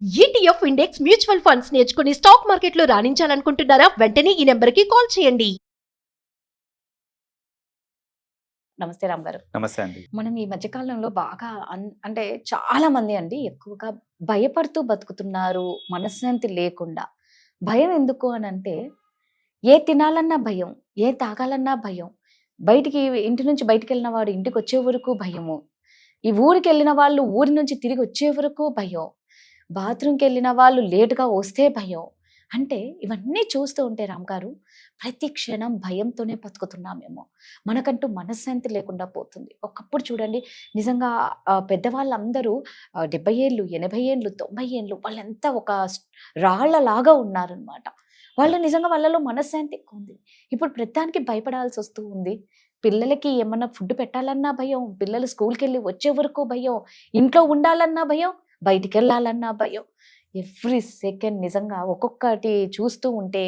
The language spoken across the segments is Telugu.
ఈటీఎఫ్ ఇండెక్స్ మ్యూచువల్ ఫండ్స్ నేర్చుకుని స్టాక్ మార్కెట్లో రాణించాలనుకుంటున్నారా? వెంటనే ఈ నెంబర్కి కాల్ చేయండి. నమస్తే రామ్ గారు. నమస్తే అండి. మనం ఈ మధ్య కాలంలో బాగా అంటే చాలా మంది అండి ఎక్కువగా భయపడుతూ బతుకుతున్నారు, మనశ్శాంతి లేకుండా. భయం ఎందుకు అని అంటే, ఏ తినాలన్నా భయం, ఏ తాగాలన్నా భయం, ఇంటి నుంచి బయటికి వెళ్ళిన వాడు ఇంటికి వచ్చే వరకు భయము, ఈ ఊరికి వెళ్ళిన వాళ్ళు ఊరి నుంచి తిరిగి వచ్చే వరకు భయం, బాత్రూమ్కి వెళ్ళిన వాళ్ళు లేటుగా వస్తే భయం. అంటే ఇవన్నీ చూస్తూ ఉంటే రామ్ గారు, ప్రతి క్షణం భయంతోనే బతుకుతున్నామేమో, మనకంటూ మనశ్శాంతి లేకుండా పోతుంది. ఒకప్పుడు చూడండి, నిజంగా పెద్దవాళ్ళందరూ 70 ఏళ్ళు, 80 ఏళ్ళు, 90 ఏళ్ళు వాళ్ళంతా ఒక రాళ్లలాగా ఉన్నారనమాట. వాళ్ళు నిజంగా వాళ్ళలో మనశ్శాంతి ఎక్కువ ఉంది. ఇప్పుడు ప్రతిదానికి భయపడాల్సి వస్తూ ఉంది. పిల్లలకి ఏమన్నా ఫుడ్ పెట్టాలన్నా భయం, పిల్లలు స్కూల్కి వెళ్ళి వచ్చే వరకు భయం, ఇంట్లో ఉండాలన్నా భయం, బయటికి వెళ్ళాలన్నా భయం. ఎవ్రీ సెకండ్ నిజంగా ఒక్కొక్కటి చూస్తూ ఉంటే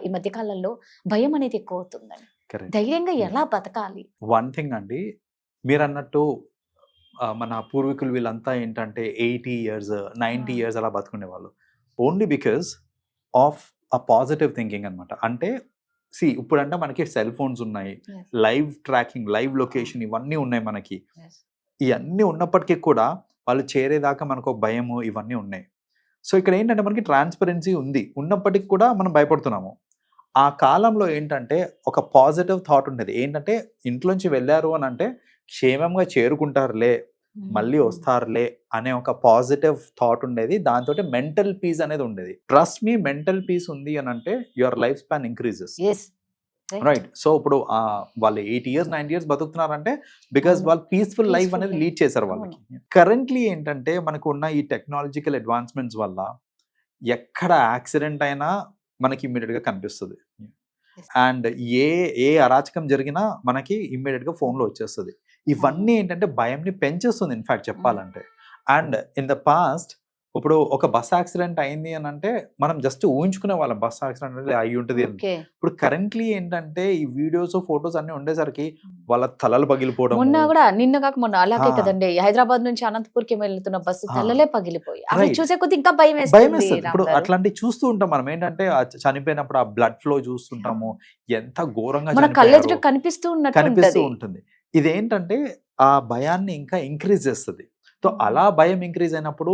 ఈ మధ్య కాలంలో భయం అనేది ఎక్కువ అవుతుందండి. ధైర్యంగా ఎలా బతకాలి? వన్ థింగ్ అండి, మీరు అన్నట్టు మన పూర్వీకులు వీళ్ళంతా ఏంటంటే 80 ఇయర్స్ 90 ఇయర్స్ అలా బతుకునే వాళ్ళు. Only because of a positive thinking అనమాట. అంటే ఇప్పుడంటే మనకి సెల్ ఫోన్స్ ఉన్నాయి, లైవ్ ట్రాకింగ్, లైవ్ లొకేషన్ ఇవన్నీ ఉన్నాయి మనకి. ఇవన్నీ ఉన్నప్పటికీ కూడా వాళ్ళు చేరేదాకా మనకు భయము ఇవన్నీ ఉన్నాయి. సో ఇక్కడ ఏంటంటే మనకి ట్రాన్స్పరెన్సీ ఉన్నప్పటికీ కూడా మనం భయపడుతున్నాము. ఆ కాలంలో ఏంటంటే ఒక పాజిటివ్ థాట్ ఉండేది. ఏంటంటే ఇంట్లోంచి వెళ్ళారు అని అంటే క్షేమంగా చేరుకుంటారులే, మళ్ళీ వస్తారులే అనే ఒక పాజిటివ్ థాట్ ఉండేది. దాంతో మెంటల్ పీస్ అనేది ఉండేది. ట్రస్ట్ మీ, మెంటల్ పీస్ ఉంది అని అంటే your life span increases. Right. So ఇప్పుడు వాళ్ళు 80 ఇయర్స్ 90 ఇయర్స్ బతుకుతున్నారంటే బికాస్ వాళ్ళు పీస్ఫుల్ లైఫ్ అనేది లీడ్ చేశారు వాళ్ళకి. కరెంట్లీ ఏంటంటే మనకు ఉన్న ఈ టెక్నాలజికల్ అడ్వాన్స్మెంట్స్ వల్ల ఎక్కడ యాక్సిడెంట్ అయినా మనకి ఇమ్మీడియట్ గా కనిపిస్తుంది. అండ్ ఏ అరాచకం జరిగినా మనకి ఇమ్మీడియట్ గా ఫోన్ లో వచ్చేస్తుంది. ఇవన్నీ ఏంటంటే భయంని పెంచేస్తుంది ఇన్ఫాక్ట్ చెప్పాలంటే. అండ్ ఇన్ ద పాస్ట్ ఇప్పుడు ఒక బస్ యాక్సిడెంట్ అయింది అని అంటే మనం జస్ట్ ఊహించుకునే వాళ్ళం బస్ యాక్సిడెంట్ అంటే అయి ఉంటుంది అని. ఇప్పుడు కరెంట్లీ ఏంటంటే ఈ వీడియోస్ ఫొటోస్ అన్ని ఉండేసరికి వాళ్ళ తలలు పగిలిపోవడం. నిన్న కాక మొన్న అలాగే కదండి, హైదరాబాద్ నుంచి అనంతపూర్కి వెళ్తున్న బస్సు తలలే పగిలిపోయి అవి చూసే కొద్ది ఇంకా భయం వేస్తుంది. ఇప్పుడు అట్లాంటివి చూస్తూ ఉంటాం మనం. ఏంటంటే చనిపోయినప్పుడు ఆ బ్లడ్ ఫ్లో చూస్తుంటాము, ఎంత ఘోరంగా కళ్ళెదుట కనిపిస్తూ ఉంటుంది. ఇదేంటంటే ఆ భయాన్ని ఇంకా ఇంక్రీజ్ చేస్తుంది. సో అలా భయం ఇంక్రీజ్ అయినప్పుడు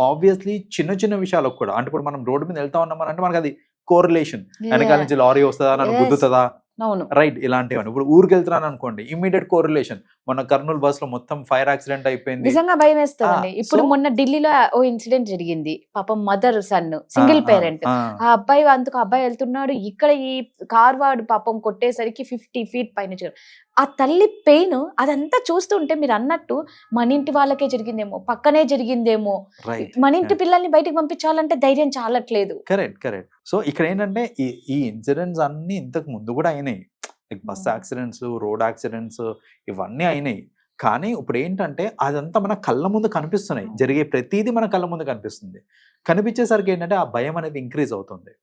ఆబ్వియస్లీ చిన్న చిన్న విషయాలకు కూడా, అంటే ఇప్పుడు మనం రోడ్డు మీద వెళ్తా ఉన్నాం అంటే మనకి అది కోరిలేషన్, వెనకాల నుంచి లారీ వస్తుందా, నన్ను గుద్దుతుందా, రైట్, ఇలాంటివన్నీ. ఇప్పుడు ఊరికి వెళ్తున్నాను అనుకోండి, ఇమ్మీడియట్ కోరిలేషన్. మొన్న కర్నూలు బస్ లో మొత్తం ఫైర్ యాక్సిడెంట్ అయిపోయింది, నిజంగా భయం వేస్తుంది. ఇప్పుడు మొన్న ఢిల్లీలో ఓ ఇన్సిడెంట్ జరిగింది. పాపం మదర్ సన్ సింగిల్ పేరెంట్, ఆ అబ్బాయి వెళ్తున్నాడు, ఇక్కడ ఈ కార్ వాడు పాపం కొట్టేసరికి 50 feet పైన. ఆ తల్లి పెయిన్ అదంతా చూస్తుంటే మీరు అన్నట్టు మన ఇంటి వాళ్ళకే జరిగిందేమో, పక్కనే జరిగిందేమో, మన ఇంటి పిల్లల్ని బయటకు పంపించాలంటే ధైర్యం చాలట్లేదు. కరెక్ట్. సో ఇక్కడ ఏంటంటే ఈ ఇన్సిడెంట్స్ అన్ని ఇంతకు ముందు కూడా అయినాయి. బస్ యాక్సిడెంట్స్, రోడ్ యాక్సిడెంట్స్ ఇవన్నీ అయినాయి. కానీ ఇప్పుడు ఏంటంటే అదంతా మన కళ్ళ ముందు కనిపిస్తున్నాయి. జరిగే ప్రతిదీ మన కళ్ళ ముందు కనిపిస్తుంది. కనిపించేసరికి ఏంటంటే ఆ భయం అనేది ఇంక్రీజ్ అవుతుంది.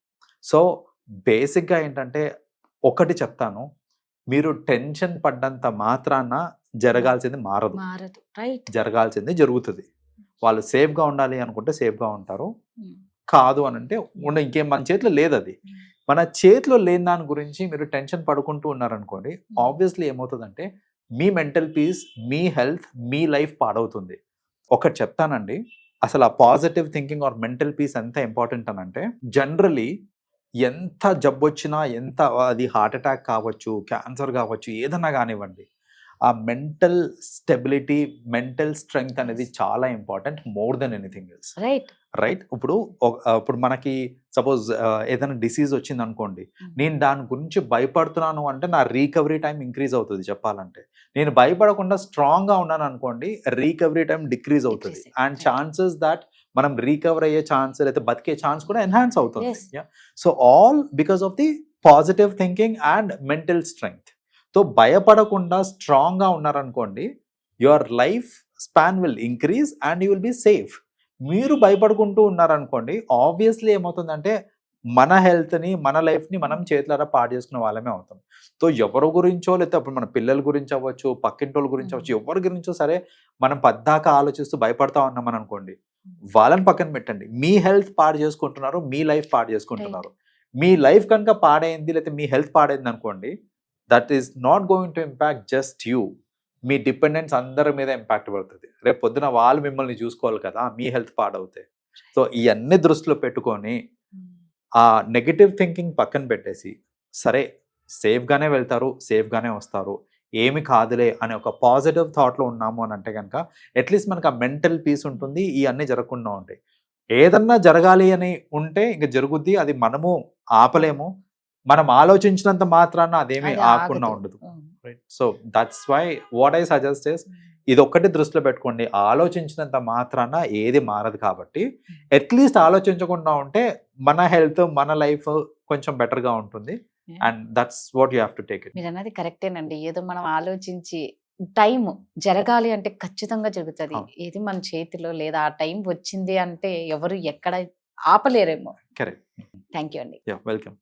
సో బేసిక్గా ఏంటంటే ఒకటి చెప్తాను, మీరు టెన్షన్ పడ్డంత మాత్రాన జరగాల్సింది మారదు. జరగాల్సింది జరుగుతుంది. వాళ్ళు సేఫ్గా ఉండాలి అనుకుంటే సేఫ్గా ఉంటారు, కాదు అని అంటే ఇంకేం మన చేతిలో లేదు. అది మన చేతిలో లేని దాని గురించి మీరు టెన్షన్ పడుకుంటూ ఉన్నారనుకోండి, ఆబ్వియస్లీ ఏమవుతుందంటే మీ మెంటల్ పీస్, మీ హెల్త్, మీ లైఫ్ పాడవుతుంది. ఒకటి చెప్తానండి, అసలు ఆ positive thinking or mental peace ఎంత ఇంపార్టెంట్ అని అంటే, జనరలీ ఎంత జబ్బు వచ్చినా, ఎంత అది హార్ట్ అటాక్ కావచ్చు, క్యాన్సర్ కావచ్చు, ఏదన్నా కానివ్వండి, ఆ మెంటల్ స్టెబిలిటీ, మెంటల్ స్ట్రెంగ్త్ అనేది చాలా important, more than anything else. Right. ఇప్పుడు మనకి సపోజ్ ఏదైనా డిసీజ్ వచ్చింది అనుకోండి, నేను దాని గురించి భయపడుతున్నాను అంటే నా రీకవరీ టైం ఇంక్రీజ్ అవుతుంది. చెప్పాలంటే నేను భయపడకుండా స్ట్రాంగ్గా ఉన్నాను అనుకోండి, రీకవరీ టైం డిక్రీజ్ అవుతుంది. అండ్ ఛాన్సెస్ దాట్ మనం రీకవర్ అయ్యే ఛాన్స్ లేదా బతికే ఛాన్స్ కూడా ఎన్హాన్స్ అవుతుంది. So all because of the positive thinking and mental strength. So భయపడకుండా స్ట్రాంగ్గా ఉన్నారనుకోండి, your life span will increase and you will be safe. మీరు భయపడుకుంటూ ఉన్నారనుకోండి, ఆబ్వియస్లీ ఏమవుతుందంటే మన హెల్త్ని, మన లైఫ్ని మనం చేతులారా పాడు చేసుకునే వాళ్ళమే అవుతాం. సో ఎవరి గురించో లేకపోతే అప్పుడు మన పిల్లల గురించి అవ్వచ్చు, పక్కింటోళ్ళ గురించి అవ్వచ్చు, ఎవరి గురించో సరే మనం పద్దాక ఆలోచిస్తూ భయపడతా ఉన్నామని అనుకోండి, వాళ్ళని పక్కన పెట్టండి. మీ హెల్త్ పాడు చేసుకుంటున్నారు, మీ లైఫ్ పాడు చేసుకుంటున్నారు. మీ లైఫ్ కనుక పాడైంది లేకపోతే మీ హెల్త్ పాడైంది అనుకోండి, that is not going to impact just you. Me dependence అందరి మీద ఇంపాక్ట్ పడుతుంది. రేపు పొద్దున వాళ్ళు మిమ్మల్ని చూసుకోవాలి కదా, మీ హెల్త్ పాడవుతాయి. సో ఇవన్నీ దృష్టిలో పెట్టుకొని ఆ నెగటివ్ థింకింగ్ పక్కన పెట్టేసి, సరే సేఫ్గానే వెళ్తారు, సేఫ్గానే వస్తారు, ఏమి కాదులే అనే ఒక పాజిటివ్ థాట్లో ఉన్నాము అని అంటే కనుక అట్లీస్ట్ మనకు ఆ మెంటల్ పీస్ ఉంటుంది, ఇవన్నీ జరగకుండా ఉంటాయి. ఏదన్నా జరగాలి అని ఉంటే ఇంక జరుగుద్ది, అది మనము ఆపలేము. మనం ఆలోచించినంత మాత్రాన అదేమీ అది ఆగకుండా ఆగదు. ఉండదు. Right. So that's why what I suggest is, ఇది ఒక్కటి దృష్టిలో పెట్టుకోండి, ఆలోచించినంత మాత్రాన ఏది మారదు కాబట్టి అట్లీస్ట్ ఆలోచించకుండా ఉంటే మన హెల్త్, మన లైఫ్ కొంచెం బెటర్గా ఉంటుంది. And that's what you have to take it. మీరు అన్నది కరెక్టేనండి. ఏదో మనం ఆలోచించి టైం జరగాలి అంటే ఖచ్చితంగా జరుగుతుంది. అవును. ఏది మన చేతిలో లేదా ఆ టైం వచ్చింది అంటే ఎవరు ఎక్కడ ఆపలేరేమో. కరెక్ట్. థ్యాంక్ యూ అండి. Yeah, welcome.